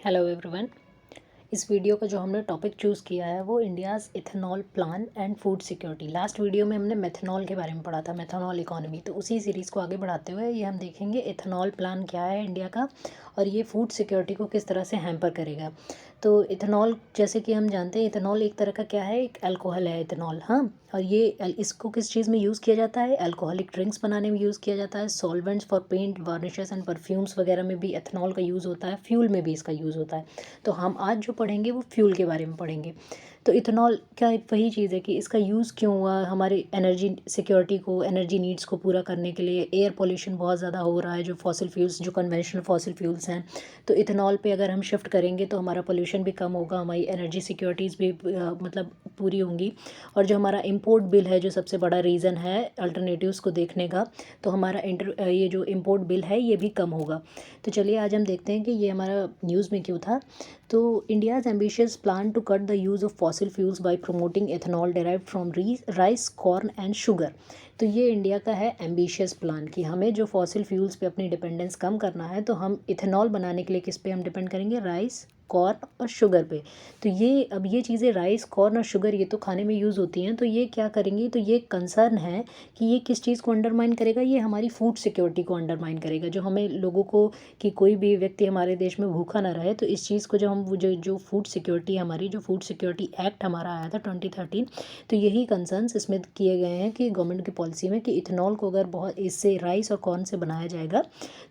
Hello everyone. इस video का जो हमने टॉपिक चूज़ किया है वो India's ethanol plan and food security. Last video में हमने मेथनॉल के बारे में पढ़ा था, मेथनॉल इकोनॉमी। तो उसी सीरीज़ को आगे बढ़ाते हुए ये हम देखेंगे इथेनॉल प्लान क्या है इंडिया का और ये फूड सिक्योरिटी को किस तरह से हैम्पर करेगा। तो इथेनॉल, जैसे कि हम जानते हैं, इथेनॉल एक तरह का क्या है, एक अल्कोहल है इथेनॉल। हाँ, और ये इसको किस चीज़ में यूज़ किया जाता है? अल्कोहलिक ड्रिंक्स बनाने में यूज़ किया जाता है, solvents for paint, varnishes and perfumes वगैरह में भी इथेनॉल का यूज़ होता है, फ्यूल में भी इसका यूज़ होता है। तो हम आज जो पढ़ेंगे वो फ्यूल के बारे में पढ़ेंगे। तो इथेनॉल क्या वही चीज़ है कि इसका यूज़ क्यों हुआ? हमारे एनर्जी सिक्योरिटी को, एनर्जी नीड्स को पूरा करने के लिए। एयर पोल्यूशन बहुत ज़्यादा हो रहा है, जो फॉसिल फ्यूल्स, जो कन्वेंशनल फॉसिल फ्यूल्स हैं, तो इथेनॉल पे अगर हम शिफ्ट करेंगे तो हमारा पोल्यूशन भी कम होगा, हमारी एनर्जी सिक्योरिटीज़ भी मतलब पूरी होंगी। और जो हमारा इम्पोर्ट बिल है, जो सबसे बड़ा रीज़न है अल्टरनेटिव्स को देखने का, तो हमारा ये जो इम्पोर्ट बिल है ये भी कम होगा। तो चलिए आज हम देखते हैं कि ये हमारा न्यूज़ में क्यों था। तो India's ambitious plan to cut the use of fossil fuels by promoting ethanol derived from rice, corn and sugar. तो ये इंडिया का है एम्बिशियस प्लान कि हमें जो फॉसिल फ्यूल्स पे अपनी डिपेंडेंस कम करना है, तो हम इथेनॉल बनाने के लिए किस पे हम डिपेंड करेंगे? राइस, कॉर्न और शुगर पे। तो ये अब ये चीज़ें राइस, कॉर्न और शुगर ये तो खाने में यूज़ होती हैं, तो ये क्या करेंगी? तो ये कंसर्न है कि ये किस चीज़ को अंडरमाइन करेगा? ये हमारी फूड सिक्योरिटी को अंडरमाइन करेगा, जो हमें लोगों को, कि कोई भी व्यक्ति हमारे देश में भूखा ना रहे। तो इस चीज़ को जो हम जो फूड सिक्योरिटी, हमारी जो फूड सिक्योरिटी एक्ट हमारा आया था 2013, तो यही कंसर्न्स इसमें किए गए हैं कि गवर्नमेंट की पॉलिसी में कि इथेनॉल को अगर बहुत इससे राइस और कॉर्न से बनाया जाएगा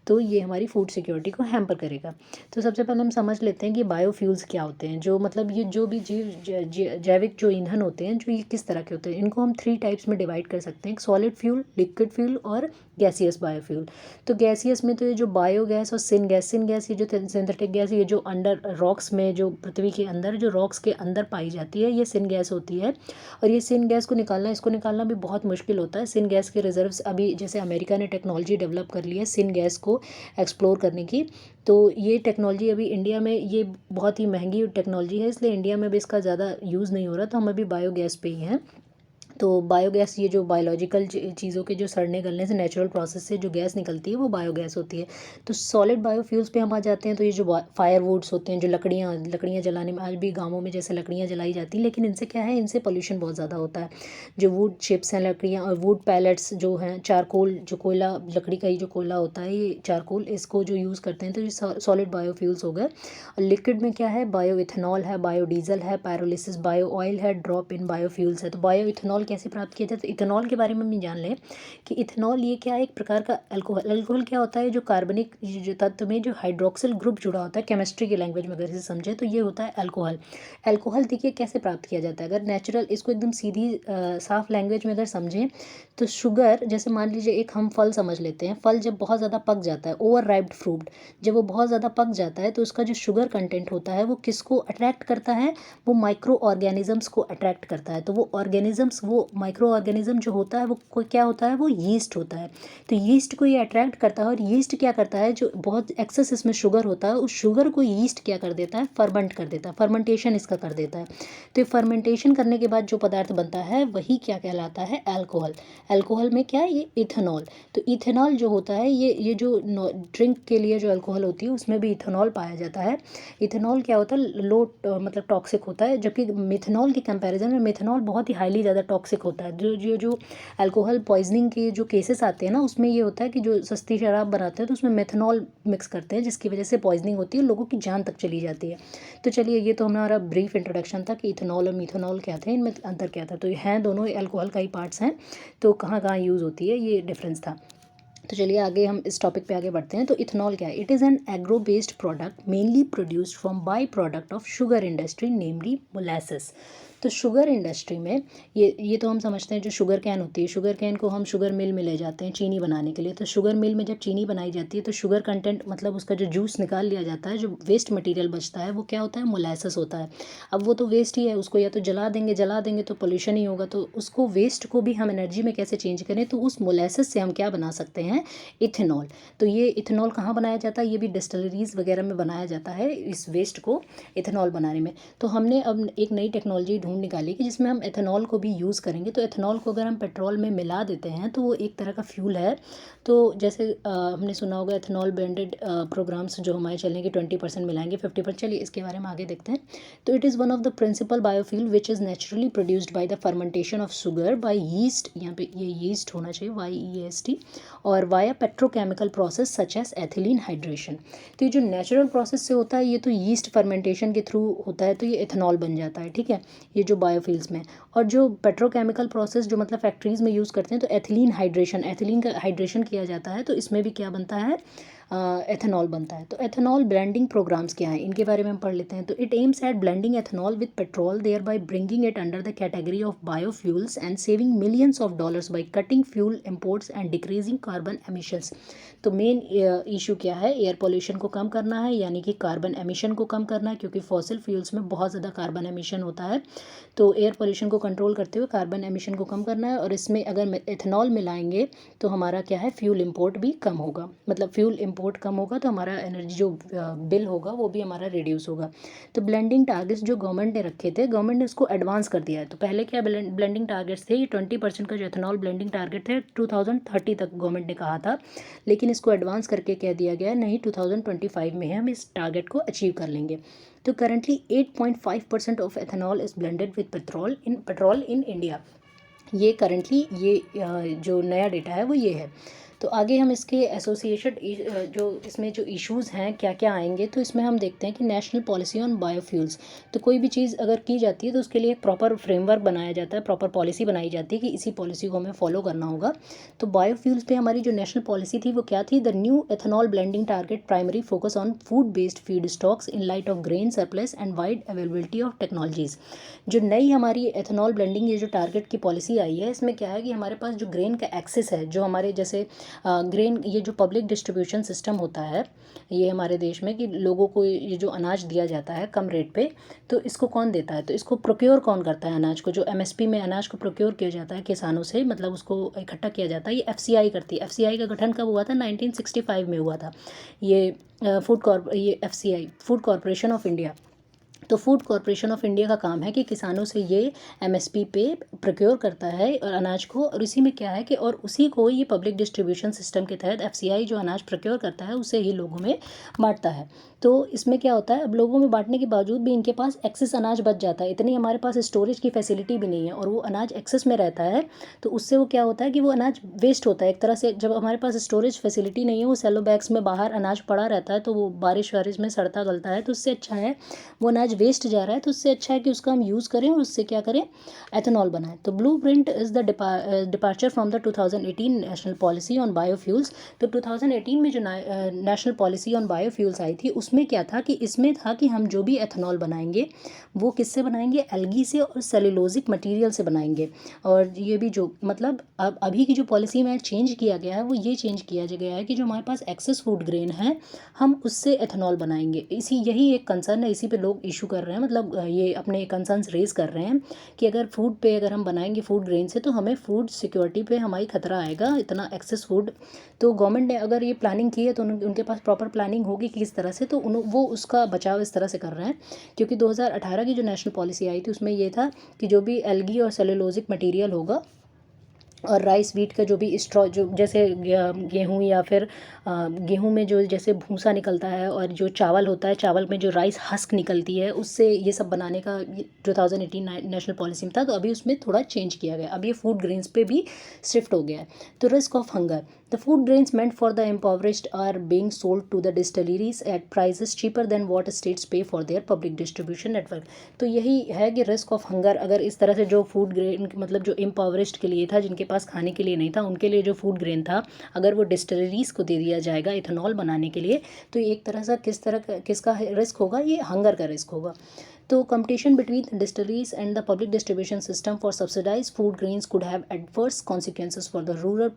तो ये हमारी फूड सिक्योरिटी को हैम्पर करेगा। तो सबसे पहले हम समझ लेते हैं कि बायोफ्यूल्स क्या होते हैं। जो मतलब ये जो भी जैविक जो ईंधन होते हैं, जो ये किस तरह के होते हैं, इनको हम 3 टाइप्स में डिवाइड कर सकते हैं: सॉलिड फ्यूल, लिक्विड फ्यूल और गैसियस बायोफ्यूल। तो गैसियस में तो ये जो बायोगैस और सिन गैस, ये जो सिंथेटिक गैस, ये जो अंडर रॉक्स में, जो पृथ्वी के अंदर, जो रॉक्स के अंदर पाई जाती है, ये सिन गैस होती है। और ये सिन गैस को निकालना, इसको निकालना भी बहुत मुश्किल होता है। सिन गैस के रिजर्व्स अभी, जैसे अमेरिका ने टेक्नोलॉजी डेवलप कर ली है सिन गैस को एक्सप्लोर करने की, तो ये टेक्नोलॉजी अभी इंडिया में, ये बहुत ही महंगी टेक्नोलॉजी है, इसलिए इंडिया में भी इसका ज़्यादा यूज़ नहीं हो रहा। तो हम अभी बायोगैस पे ही हैं। तो बायोगैस, ये जो बायोलॉजिकल चीज़ों के जो सड़ने गलने से, नेचुरल प्रोसेस से जो गैस निकलती है, वो बायोगैस होती है। तो सॉलिड बायोफ्यूल्स पे हम आ जाते हैं। तो ये जो फायरवुड्स होते हैं, जो लकड़ियाँ जलाने में, आज भी गाँवों में जैसे लकड़ियाँ जलाई जाती हैं, लेकिन इनसे क्या है, इनसे पोल्यूशन बहुत ज़्यादा होता है। जो वुड चिप्स हैं, लकड़ियाँ और वुड पैलेट्स जो हैं, चारकोल, जो कोयला, लकड़ी का ही जो कोयला होता है, ये चारकोल, इसको जो यूज़ करते हैं, तो ये सॉलिड बायोफ्यूल्स हो गए। और लिक्विड में क्या है? बायो इथेनॉल है, बायोडीजल है, पायरोलिसिस बायो ऑयल है, ड्रॉप इन बायोफ्यूल्स है। तो बायो इथेनॉल कैसे प्राप्त किया जाए? तो इथेनॉल के बारे में हम जान लें कि इथेनॉल ये क्या है, एक प्रकार का अल्कोहल। अल्कोहल क्या होता है? जो कार्बनिक जो तत्व में जो हाइड्रोक्सिल ग्रुप जुड़ा होता है, केमिस्ट्री की लैंग्वेज में अगर इसे समझे तो ये होता है अल्कोहल। अल्कोहल देखिए कैसे प्राप्त किया जाता है, अगर नेचुरल, इसको एकदम सीधी साफ लैंग्वेज में अगर समझें तो शुगर, जैसे मान लीजिए एक हम फल समझ लेते हैं। फल जब बहुत ज़्यादा पक जाता है, ओवर राइप्ड फ्रूट, जब वो बहुत ज़्यादा पक जाता है, तो उसका जो शुगर कंटेंट होता है वो किसको अट्रैक्ट करता है? वो माइक्रो ऑर्गेनिजम्स को अट्रैक्ट करता है। तो वो ऑर्गेनिजम्स, वो माइक्रो ऑर्गेनिज्म जो होता है, वो क्या होता है? वो यीस्ट होता है। तो यीस्ट को ये अट्रैक्ट करता है, और यीस्ट क्या करता है? जो बहुत एक्सेस इसमें शुगर होता है, उस शुगर को यीस्ट क्या कर देता है? फर्मेंट कर देता है, फर्मेंटेशन इसका कर देता है। तो ये फर्मेंटेशन करने के बाद जो पदार्थ बनता है वही क्या कहलाता है? अल्कोहल। अल्कोहल में क्या है? ये इथेनॉल। तो इथेनॉल जो होता है, ये जो ड्रिंक के लिए जो अल्कोहल होती है, उसमें भी इथेनॉल पाया जाता है। इथेनॉल क्या होता है? लो मतलब टॉक्सिक होता है, जबकि मिथेनॉल के कंपैरिजन में मिथेनॉल बहुत ही हाईली ज़्यादा टॉक्सिक होता है। जो अल्कोहल पॉइजनिंग के जो केसेस आते हैं ना, उसमें ये होता है कि जो सस्ती शराब बनाते हैं तो उसमें मेथनॉल मिक्स करते हैं, जिसकी वजह से पॉइजनिंग होती है, लोगों की जान तक चली जाती है। तो चलिए, ये तो हमारा ब्रीफ इंट्रोडक्शन था कि इथेनॉल और मिथेनॉल क्या थे, इनमें अंतर क्या था। तो ये हैं दोनों अल्कोहल का ही पार्ट्स हैं, तो कहाँ कहाँ यूज़ होती है, ये डिफरेंस था। तो चलिए आगे हम इस टॉपिक पे आगे बढ़ते हैं। तो इथेनॉल क्या है? It is an agro based product mainly produced from by product of sugar industry, namely molasses. तो शुगर इंडस्ट्री में ये तो हम समझते हैं, जो शुगर कैन होती है, शुगर कैन को हम शुगर मिल में ले जाते हैं चीनी बनाने के लिए। तो शुगर मिल में जब चीनी बनाई जाती है, तो शुगर कंटेंट, मतलब उसका जो जूस निकाल लिया जाता है, जो वेस्ट मटेरियल बचता है, वो क्या होता है? मोलासेस होता है। अब वो तो वेस्ट ही है, उसको या तो जला देंगे तो पोल्यूशन ही होगा। तो उसको, वेस्ट को भी हम एनर्जी में कैसे चेंज करें? तो उस मोलासेस से हम क्या बना सकते हैं? इथेनॉल। तो ये इथेनॉल कहाँ बनाया जाता है? ये भी डिस्टिलरीज वगैरह में बनाया जाता है, इस वेस्ट को इथेनॉल बनाने में। तो हमने अब एक नई टेक्नोलॉजी ढूंढ निकाली कि जिसमें हम एथेनॉल को भी यूज़ करेंगे। तो एथेनॉल को अगर हम पेट्रोल में मिला देते हैं तो वो एक तरह का फ्यूल है। तो जैसे हमने सुना होगा एथेनॉल ब्लेंडेड प्रोग्राम्स जो हमारे चलेंगे 20% मिलाएंगे 50%। चलिए इसके बारे में आगे देखते हैं। तो it is one of the principal biofuel which is naturally produced by the fermentation of sugar by yeast, यहाँ पे ये यीस्ट होना चाहिए YEAST, और via petrochemical process such as ethylene hydration. तो ये जो नेचुरल प्रोसेस से होता है ये तो यीस्ट फर्मेंटेशन के थ्रू होता है, तो ये एथेनॉल बन जाता है, ठीक है, ये जो बायोफ्यूल्स में। और जो पेट्रोकेमिकल प्रोसेस जो मतलब फैक्ट्रीज़ में यूज़ करते हैं, तो एथिलीन हाइड्रेशन, एथिलीन का हाइड्रेशन किया जाता है, तो इसमें भी क्या बनता है, एथेनॉल बनता है। तो एथेनॉल ब्लेंडिंग प्रोग्राम्स क्या हैं, इनके बारे में हम पढ़ लेते हैं। तो it aims at blending ethanol with petrol thereby bringing it under the category of biofuels and saving millions of dollars by cutting fuel imports and decreasing carbon emissions. तो मेन इशू क्या है, air pollution को कम करना है, यानी कि carbon emission को कम करना है, क्योंकि फॉसिल फ्यूल्स में बहुत ज़्यादा कार्बन एमिशन होता है। तो एयर पोल्यूशन को कंट्रोल करते हुए कार्बन एमिशन को कम करना है, और इसमें अगर एथेनॉल मिलाएंगे तो हमारा क्या है, फ्यूल इंपोर्ट भी कम होगा, मतलब फ्यूल इंपोर्ट कम होगा तो हमारा एनर्जी जो बिल होगा वो भी हमारा रिड्यूस होगा। तो ब्लेंडिंग टारगेट्स जो गवर्नमेंट ने रखे थे, गवर्नमेंट ने उसको एडवांस कर दिया है। तो पहले क्या ब्लेंडिंग टारगेट्स थे, ये 20% का जो एथेनॉल ब्लेंडिंग टारगेट थे 2030 तक गवर्नमेंट ने कहा था, लेकिन इसको एडवांस करके कह दिया गया नहीं, 2025 में हम इस टारगेट को अचीव कर लेंगे। तो currently 8.5% of ethanol is blended with petrol in India. ये करंटली ये जो नया डेटा है वो ये है। तो आगे हम इसके एसोसिएटेड जो इसमें जो इश्यूज़ हैं क्या क्या आएंगे, तो इसमें हम देखते हैं कि नेशनल पॉलिसी ऑन बायोफ्यूल्स। तो कोई भी चीज़ अगर की जाती है तो उसके लिए एक प्रॉपर फ्रेमवर्क बनाया जाता है, प्रॉपर पॉलिसी बनाई जाती है कि इसी पॉलिसी को हमें फॉलो करना होगा। तो बायोफ्यूल्स पे हमारी जो नेशनल पॉलिसी थी वो क्या थी, the new ethanol blending target primary focus on food based feed stocks in light of grain surplus and wide availability of technologies. जो नई हमारी एथेनॉल ब्लेंडिंग ये जो टारगेट की पॉलिसी आई है, इसमें क्या है कि हमारे पास जो ग्रेन का एक्सेस है, जो हमारे जैसे ग्रेन, ये जो पब्लिक डिस्ट्रीब्यूशन सिस्टम होता है ये हमारे देश में, कि लोगों को ये जो अनाज दिया जाता है कम रेट पे, तो इसको कौन देता है, तो इसको प्रोक्योर कौन करता है, अनाज को जो MSP में अनाज को प्रोक्योर किया जाता है किसानों से, मतलब उसको इकट्ठा किया जाता है, ये FCI करती है। FCI का गठन कब हुआ था, 1965 में हुआ था। ये ये FCI food corporation of India. तो फूड कॉरपोरेशन ऑफ इंडिया का काम है कि किसानों से ये MSP पे प्रोक्योर करता है और अनाज को, और इसी में क्या है कि और उसी को ये पब्लिक डिस्ट्रीब्यूशन सिस्टम के तहत FCI जो अनाज प्रोक्योर करता है उसे ही लोगों में बांटता है। तो इसमें क्या होता है, अब लोगों में बांटने के बावजूद भी इनके पास एक्सेस अनाज बच जाता है, इतनी हमारे पास स्टोरेज की फैसिलिटी भी नहीं है, और वो अनाज एक्सेस में रहता है। तो उससे वो क्या होता है कि वो अनाज वेस्ट होता है एक तरह से। जब हमारे पास स्टोरेज फैसिलिटी नहीं है, वो सेलो बैग्स में बाहर अनाज पड़ा रहता है, तो वो बारिश वारिश में सड़ता गलता है, तो उससे अच्छा है, वो अनाज वेस्ट जा रहा है, तो उससे अच्छा है कि उसका हम यूज़ करें और उससे क्या करें, एथेनॉल बनाएं। तो blue print is the departure from the 2018 national policy on biofuels. तो 2018 में जो नेशनल पॉलिसी ऑन बायोफ्यूल्स आई थी, उसमें क्या था कि इसमें था कि हम जो भी एथेनॉल बनाएंगे वो किससे बनाएंगे, एल्गी से और सेलुलोजिक मटेरियल से बनाएंगे। और ये भी जो मतलब अब अभी की जो पॉलिसी में चेंज किया गया है वो ये चेंज किया गया है कि जो हमारे पास एक्सेस फूड ग्रेन है हम उससे एथेनॉल बनाएंगे। यही एक कंसर्न है, इसी पे लोग इशू कर रहे हैं, मतलब ये अपने कंसर्न्स रेज कर रहे हैं कि अगर फूड पे अगर हम बनाएंगे फूड ग्रेन से तो हमें फूड सिक्योरिटी पे हमारी खतरा आएगा, इतना एक्सेस फूड। तो गवर्नमेंट ने अगर ये प्लानिंग की है तो उनके पास प्रॉपर प्लानिंग होगी कि किस तरह से, तो वो उसका बचाव इस तरह से कर रहे हैं। क्योंकि 2018 की जो नेशनल पॉलिसी आई थी उसमें ये था कि जो भी एल्गी और सेलुलोजिक मटेरियल होगा और राइस वीट का जो भी स्ट्रॉ, जो जैसे गेहूँ या फिर गेहूँ में जो जैसे भूसा निकलता है, और जो चावल होता है, चावल में जो राइस हस्क निकलती है, उससे ये सब बनाने का 2018 नेशनल पॉलिसी में था। तो अभी उसमें थोड़ा चेंज किया गया, अब ये फूड ग्रेन्स पे भी शिफ्ट हो गया है। तो risk of hunger, the food grains meant for the impoverished are being sold to the distilleries at prices cheaper than what states pay for their public distribution network. तो यही है कि रिस्क ऑफ हंगर, अगर इस तरह से जो food grain मतलब जो इम्पोवरिश्ड के लिए था, जिनके पास खाने के लिए नहीं था, उनके लिए जो फूड ग्रेन था अगर वो डिस्टिलरीज को दे दिया जाएगा इथेनॉल बनाने के लिए, तो एक तरह से किसका रिस्क होगा, ये हंगर का रिस्क होगा। तो competition between distilleries and the public distribution system for subsidized food grains could have adverse consequences for the rural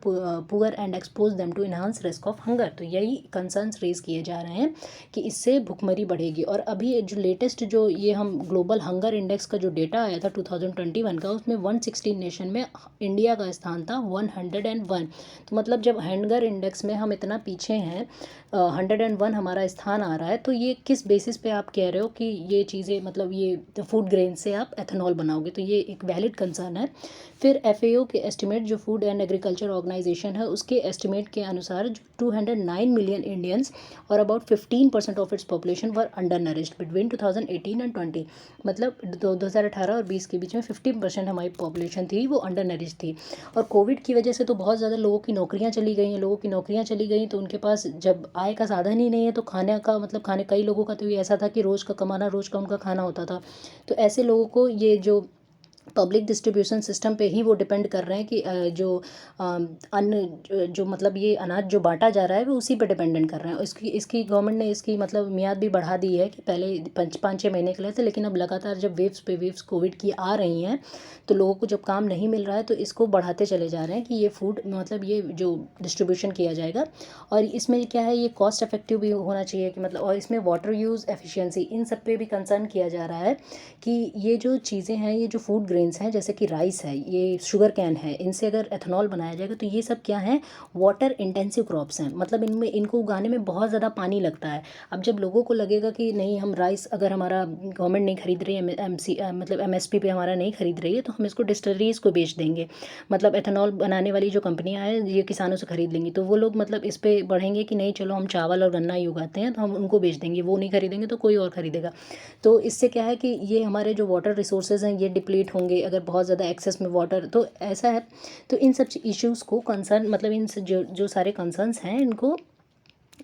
poor and expose them to enhanced risk of hunger। तो यही concerns raise किए जा रहे हैं कि इससे भुखमरी बढ़ेगी। और अभी जो लेटेस्ट जो ये हम ग्लोबल हंगर इंडेक्स का जो डेटा आया था 2021 का, उसमें 116 नेशन में इंडिया का स्थान था 101। तो मतलब जब हंगर इंडेक्स में हम इतना पीछे हैं, 101 हमारा स्थान आ रहा है, तो ये किस बेसिस पे आप कह रहे हो कि ये चीज़ें मतलब मतलब ये फूड ग्रेन से आप एथेनॉल बनाओगे, तो ये एक वैलिड कंसर्न है। फिर FAO के एस्टिमेट, जो फूड एंड एग्रीकल्चर ऑर्गेनाइजेशन है, उसके एस्टिमेट के अनुसार जो 209 मिलियन इंडियंस और about 15% of its population were under nourished between 2018 and 20। मतलब 2018 और 20 के बीच में 15% हमारी पॉपुलेशन थी वो अंडर नरिश्ड थी। और कोविड की वजह से तो बहुत ज़्यादा लोगों की नौकरियां चली गई हैं, लोगों की नौकरियां चली गई तो उनके पास जब आय का साधन ही नहीं है, तो खाने का मतलब खाने, कई लोगों का तो ये ऐसा था कि रोज़ का कमाना, रोज़ का उनका खाना होता था। तो ऐसे लोगों को ये जो पब्लिक डिस्ट्रीब्यूशन सिस्टम पे ही वो डिपेंड कर रहे हैं कि अन्न जो मतलब ये अनाज जो बांटा जा रहा है वो उसी पे डिपेंडेंट कर रहे हैं। इसकी इसकी गवर्नमेंट ने इसकी मतलब मियाद भी बढ़ा दी है कि पहले 5-6 महीने के लिए थे, लेकिन अब लगातार जब वेव्स पे वेव्स कोविड की आ रही हैं तो लोगों को जब काम नहीं मिल रहा है तो इसको बढ़ाते चले जा रहे हैं कि ये फूड मतलब ये जो डिस्ट्रीब्यूशन किया जाएगा। और इसमें क्या है, ये कॉस्ट इफेक्टिव भी होना चाहिए कि मतलब, और इसमें वाटर यूज़ एफिशिएंसी, इन सब पे भी कंसर्न किया जा रहा है कि ये जो चीज़ें हैं, ये जो फूड ग्रेन्स हैं जैसे कि राइस है, ये शुगर कैन है, इनसे अगर एथेनॉल बनाया जाएगा तो ये सब क्या है, वाटर इंटेंसिव क्रॉप्स हैं। मतलब इनमें इनको उगाने में बहुत ज़्यादा पानी लगता है। अब जब लोगों को लगेगा कि नहीं, हम राइस अगर हमारा गवर्नमेंट नहीं खरीद रही है, मतलब MSP पे हमारा नहीं खरीद रही है, तो हम इसको डिस्टलरीज़ को बेच देंगे। मतलब एथेनॉल बनाने वाली जो कंपनियां हैं ये किसानों से खरीद लेंगी, तो वो लोग मतलब इस पे बढ़ेंगे कि नहीं चलो हम चावल और गन्ना ही उगाते हैं, तो हम उनको बेच देंगे। वो नहीं खरीदेंगे तो कोई और खरीदेगा। तो इससे क्या है कि ये हमारे जो वाटर रिसोर्सेज हैं ये डिप्लीट होंगे अगर बहुत ज़्यादा एक्सेस में वाटर, तो ऐसा है। तो इन सब इश्यूज़ को कंसर्न, मतलब इन जो जो सारे कंसर्न्स हैं इनको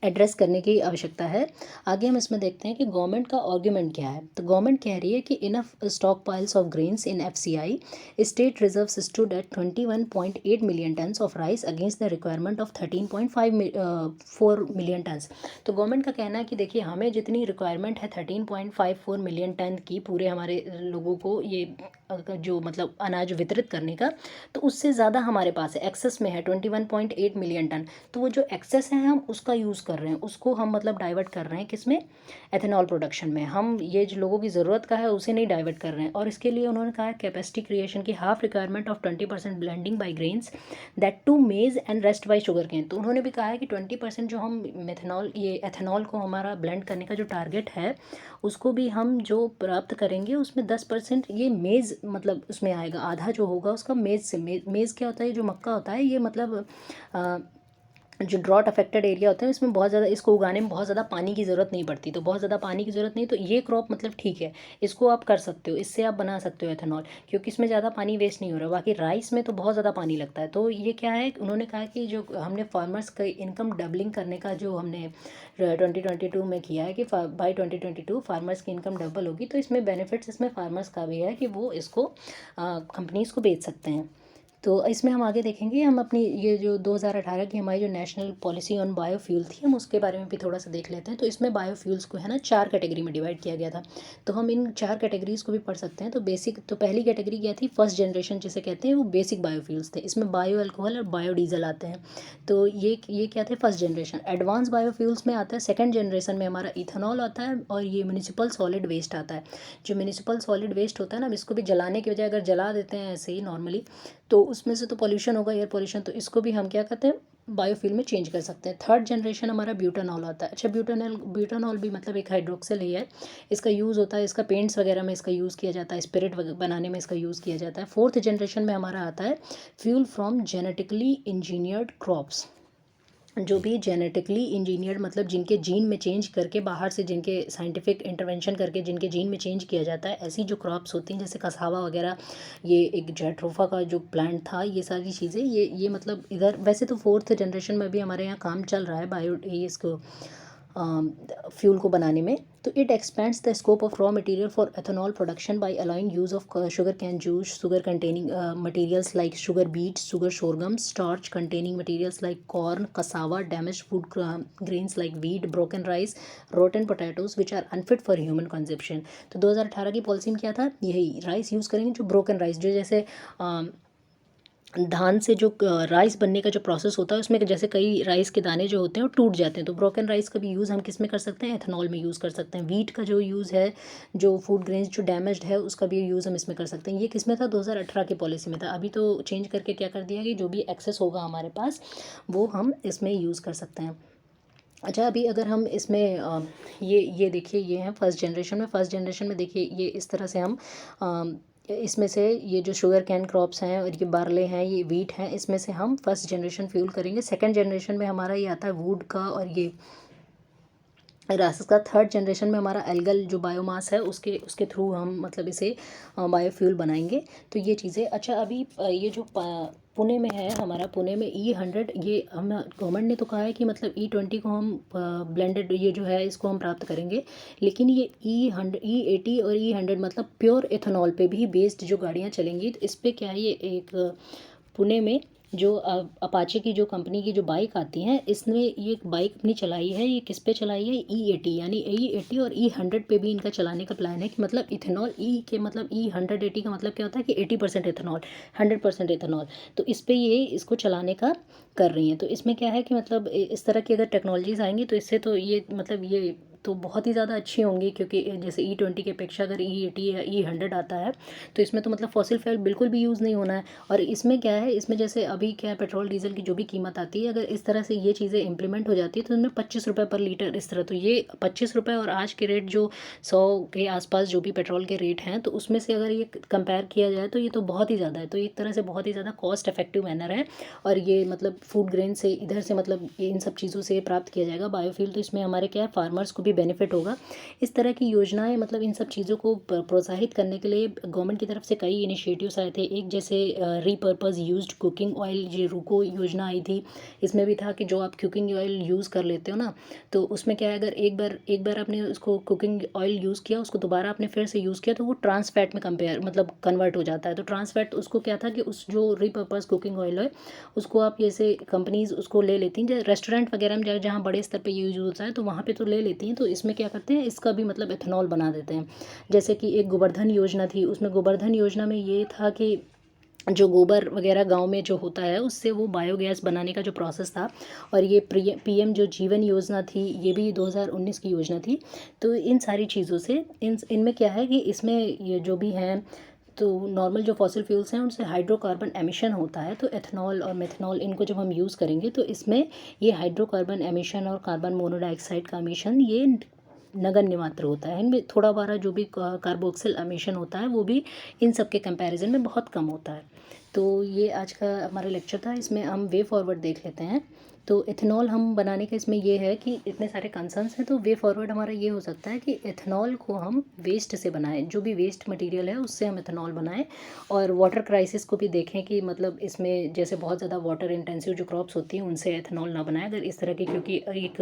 एड्रेस करने की आवश्यकता है। आगे हम इसमें देखते हैं कि गवर्नमेंट का आर्ग्यूमेंट क्या है। तो गवर्नमेंट कह रही है कि enough stock piles of grains in FCI state reserves stood at 21.8 million tons of rice against the requirement of 13.4 million turns. तो गवर्नमेंट का कहना है कि देखिए, हमें जितनी रिक्वायरमेंट है 13.54 मिलियन टन की पूरे हमारे लोगों को ये जो मतलब अनाज वितरित करने का, तो उससे ज़्यादा हमारे पास है, एक्सेस में है 21.8 मिलियन टन। तो वो जो एक्सेस है हम उसका यूज़ कर रहे हैं, उसको हम मतलब डाइवर्ट कर रहे हैं किसमें, एथेनॉल प्रोडक्शन में। हम ये जो लोगों की ज़रूरत का है उसे नहीं डाइवर्ट कर रहे हैं। और इसके लिए उन्होंने कहा कैपेसिटी क्रिएशन की half requirement of 20% blending by grains that too maize and rest by sugar cane. तो उन्होंने भी कहा है कि 20% जो हम मेथेनॉल, ये एथेनॉल को हमारा ब्लेंड करने का जो टारगेट है उसको भी हम जो प्राप्त करेंगे उसमें 10% ये मेज़ मतलब उसमें आएगा, आधा जो होगा उसका मेज़ से। मेज़ क्या होता है, जो मक्का होता है, ये मतलब जो ड्रॉट अफेक्टेड एरिया होता है इसमें बहुत ज़्यादा, इसको उगाने में बहुत ज़्यादा पानी की ज़रूरत नहीं पड़ती। तो बहुत ज़्यादा पानी की ज़रूरत नहीं, तो ये क्रॉप मतलब ठीक है, इसको आप कर सकते हो, इससे आप बना सकते हो एथेनॉल, क्योंकि इसमें ज़्यादा पानी वेस्ट नहीं हो रहा। बाकी राइस में तो बहुत ज़्यादा पानी लगता है। तो ये क्या है, उन्होंने कहा कि जो हमने फार्मर्स का इनकम डबलिंग करने का जो हमने 2022 में किया है कि बाई 2022 फार्मर्स की इनकम डबल होगी, तो इसमें बेनिफिट्स इसमें फार्मर्स का भी है कि वो इसको कंपनीज़ को बेच सकते हैं। तो इसमें हम आगे देखेंगे, हम अपनी ये जो 2018 की हमारी जो नेशनल पॉलिसी ऑन बायोफ्यूल थी, हम उसके बारे में भी थोड़ा सा देख लेते हैं। तो इसमें बायोफ्यूल्स को है ना 4 कैटेगरी में डिवाइड किया गया था। तो हम इन 4 कैटेगरीज़ को भी पढ़ सकते हैं। तो बेसिक, तो पहली कैटेगरी क्या थी, फर्स्ट जनरेशन जिसे कहते हैं, वो बेसिक बायोफ्यूल्स थे। इसमें बायो अल्कोहल और बायोडीजल आते हैं। तो ये क्या थे, फर्स्ट जनरेशन। एडवांस बायोफ्यूल्स में आता है सेकेंड जनरेशन में हमारा इथेनॉल आता है, और ये म्यूनिसिपल सॉलिड वेस्ट आता है। जो म्यूनिसिपल सॉलिड वेस्ट होता है ना, इसको भी जलाने की बजाय अगर जला देते हैं ऐसे ही नॉर्मली, तो उसमें से तो पॉल्यूशन होगा, एयर पॉल्यूशन, तो इसको भी हम क्या करते हैं, बायोफ्यूल में चेंज कर सकते हैं। थर्ड जनरेशन हमारा ब्यूटानॉल आता है। अच्छा, ब्यूटानॉल भी मतलब एक हाइड्रोक्सिल ही है। इसका यूज़ होता है, इसका पेंट्स वगैरह में इसका यूज़ किया जाता है, स्पिरिट बनाने में इसका यूज़ किया जाता है। फोर्थ जनरेशन में हमारा आता है fuel from genetically engineered crops. जो भी जेनेटिकली इंजीनियर्ड मतलब जिनके जीन में चेंज करके, बाहर से जिनके साइंटिफिक इंटरवेंशन करके जिनके जीन में चेंज किया जाता है, ऐसी जो क्रॉप्स होती हैं जैसे कसावा वगैरह, ये एक जेट्रोफा का जो प्लांट था, ये सारी चीज़ें, ये मतलब इधर वैसे तो फोर्थ जनरेशन में भी हमारे यहाँ काम चल रहा है बायो इसको फ्यूल को बनाने में। तो it expands the scope of raw material for ethanol production by allowing use of sugar cane juice, sugar containing materials like sugar beets, sugar sorghum, starch containing materials like corn, cassava, damage food grains like wheat, broken rice, rotten potatoes which are unfit for human consumption. तो 2018 की policy में क्या था, यही rice use करेंगे जो broken rice, जो जैसे धान से जो राइस बनने का जो प्रोसेस होता है उसमें जैसे कई राइस के दाने जो होते हैं वो टूट जाते हैं। तो ब्रोकन राइस का भी यूज़ हम किस में कर सकते हैं, एथेनॉल में यूज़ कर सकते हैं। वीट का जो यूज़ है, जो फूड ग्रेन्स जो डैमेज्ड है, उसका भी यूज़ हम इसमें कर सकते हैं। ये किस में था, 2018 की पॉलिसी में था। अभी तो चेंज करके क्या कर दिया कि जो भी एक्सेस होगा हमारे पास वो हम इसमें यूज़ कर सकते हैं। अच्छा, अभी अगर हम इसमें ये देखिए, ये है फर्स्ट जनरेशन में देखिए ये इस तरह से हम इसमें से ये जो शुगर कैन क्रॉप्स हैं और ये बार्ले हैं, ये वीट हैं, इसमें से हम फर्स्ट जनरेशन फ्यूल करेंगे। सेकंड जनरेशन में हमारा ये आता है वुड का और ये रासिस का। थर्ड जनरेशन में हमारा एल्गल जो बायोमास है उसके उसके थ्रू हम मतलब इसे बायोफ्यूल बनाएंगे। तो ये चीज़ें। अच्छा, अभी ये जो पुणे में है हमारा, पुणे में E100, ये हम गवर्नमेंट ने तो कहा है कि मतलब E20 को हम ब्लेंडेड ये जो है इसको हम प्राप्त करेंगे, लेकिन ये E80 और E100 मतलब प्योर एथेनॉल पे भी बेस्ड जो गाड़ियाँ चलेंगी। तो इस पर क्या है, ये एक पुणे में जो अपाचे की जो कंपनी की जो बाइक आती हैं, इसने ये बाइक अपनी चलाई है। ये किस पे चलाई है? E80, यानी E80 और E100 पे भी इनका चलाने का प्लान है कि मतलब इथेनॉल ई के मतलब E180 का मतलब क्या होता है कि 80% इथेनॉल, 100% इथेनॉल। तो इस पे ये इसको चलाने का कर रही हैं। तो इसमें क्या है कि मतलब इस तरह की अगर टेक्नोलॉजीज आएंगी तो इससे तो ये मतलब ये तो बहुत ही ज़्यादा अच्छी होंगी, क्योंकि जैसे E20 की अपेक्षा अगर E80 या E100 आता है तो इसमें तो मतलब फॉसिल फ्यूल बिल्कुल भी यूज़ नहीं होना है। और इसमें क्या है, इसमें जैसे अभी क्या है, पेट्रोल डीजल की जो भी कीमत आती है, अगर इस तरह से ये चीज़ें इंप्लीमेंट हो जाती है तो इनमें 25 रुपये पर लीटर इस तरह, तो ये 25 रुपये और आज के रेट जो 100 के आसपास जो भी पेट्रोल के रेट हैं, तो उसमें से अगर ये कंपेयर किया जाए तो ये तो बहुत ही ज़्यादा है। तो एक तरह से बहुत ही ज़्यादा कॉस्ट इफेक्टिव मैनर है। और ये मतलब फूड ग्रेन से इधर से मतलब ये इन सब चीज़ों से प्राप्त किया जाएगा बायोफ्यूल। तो इसमें हमारे क्या है, फार्मर्स को भी बेनिफिट होगा। इस तरह की योजनाएं मतलब इन सब चीज़ों को प्रोत्साहित करने के लिए गवर्नमेंट की तरफ से कई इनिशिएटिव्स आए थे। एक जैसे रीपर्पज़ यूज्ड कुकिंग ऑयल, ये रूको योजना आई थी। इसमें भी था कि जो आप कुकिंग ऑयल यूज़ कर लेते हो ना, तो उसमें क्या है, अगर एक बार आपने उसको कुकिंग ऑयल यूज़ किया, उसको दोबारा आपने फिर से यूज़ किया, तो वो ट्रांस फैट में कंपेयर मतलब कन्वर्ट हो जाता है। तो ट्रांस फैट उसको क्या था कि उस जो रीपर्पज़ कुकिंग ऑयल है उसको आप जैसे कंपनीज उसको ले लेती हैं, जैसे रेस्टोरेंट वगैरह में जहाँ बड़े स्तर पे यूज होता है तो वहाँ पे तो ले लेती हैं। तो इसमें क्या करते हैं, इसका भी मतलब एथेनॉल बना देते हैं। जैसे कि एक गोवर्धन योजना थी, उसमें गोवर्धन योजना में ये था कि जो गोबर वगैरह गांव में जो होता है उससे वो बायोगैस बनाने का जो प्रोसेस था। और ये PM जो जीवन योजना थी, ये भी 2019 की योजना थी। तो इन सारी चीज़ों से इनमें क्या है कि इसमें ये जो भी हैं, तो नॉर्मल जो फॉसिल फ्यूल्स हैं उनसे हाइड्रोकार्बन एमिशन होता है। तो एथेनॉल और मेथनॉल इनको जब हम यूज़ करेंगे तो इसमें ये हाइड्रोकार्बन एमिशन और कार्बन मोनोडाइऑक्साइड का एमिशन ये नगण्य मात्र होता है। इनमें थोड़ा बारा जो भी कार्बोक्सिल एमिशन होता है वो भी इन सब के कंपैरिजन में बहुत कम होता है। तो ये आज का हमारा लेक्चर था, इसमें हम वे फॉरवर्ड देख लेते हैं। तो एथेनॉल हम बनाने का इसमें ये है कि इतने सारे कंसर्न्स हैं, तो वे फॉरवर्ड हमारा ये हो सकता है कि एथेनॉल को हम वेस्ट से बनाएं, जो भी वेस्ट मटेरियल है उससे हम एथेनॉल बनाएं। और वाटर क्राइसिस को भी देखें कि मतलब इसमें जैसे बहुत ज़्यादा वाटर इंटेंसिव जो क्रॉप्स होती हैं उनसे एथेनॉल ना बनाएं। अगर इस तरह की क्योंकि एक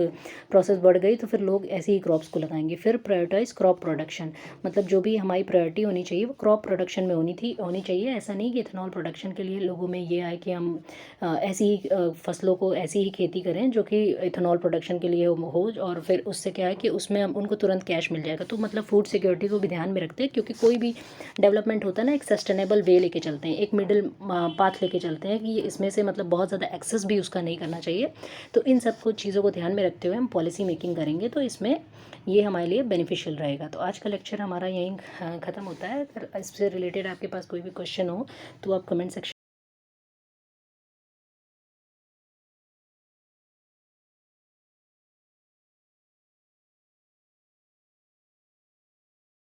प्रोसेस बढ़ गई तो फिर लोग ऐसे ही क्रॉप्स को लगाएंगे। फिर प्रायोरिटाइज क्रॉप प्रोडक्शन, मतलब जो भी हमारी प्रायोरिटी होनी चाहिए वो क्रॉप प्रोडक्शन में होनी चाहिए। ऐसा नहीं कि एथेनॉल प्रोडक्शन के लिए लोगों में ये आए कि हम ऐसी ही फसलों को ऐसी ही खेती करें जो कि इथेनॉल प्रोडक्शन के लिए हो, और फिर उससे क्या है कि उसमें हम उनको तुरंत कैश मिल जाएगा। तो मतलब फूड सिक्योरिटी को भी ध्यान में रखते हैं, क्योंकि कोई भी डेवलपमेंट होता है ना, एक सस्टेनेबल वे लेके चलते हैं, एक मिडिल पाथ लेके चलते हैं कि ये इसमें से मतलब बहुत ज़्यादा एक्सेस भी उसका नहीं करना चाहिए। तो इन सब कुछ चीज़ों को ध्यान में रखते हुए हम पॉलिसी मेकिंग करेंगे तो इसमें ये हमारे लिए बेनिफिशियल रहेगा। तो आज का लेक्चर हमारा यहीं ख़त्म होता है। अगर इससे रिलेटेड आपके पास कोई भी क्वेश्चन हो तो आप कमेंट सेक्शन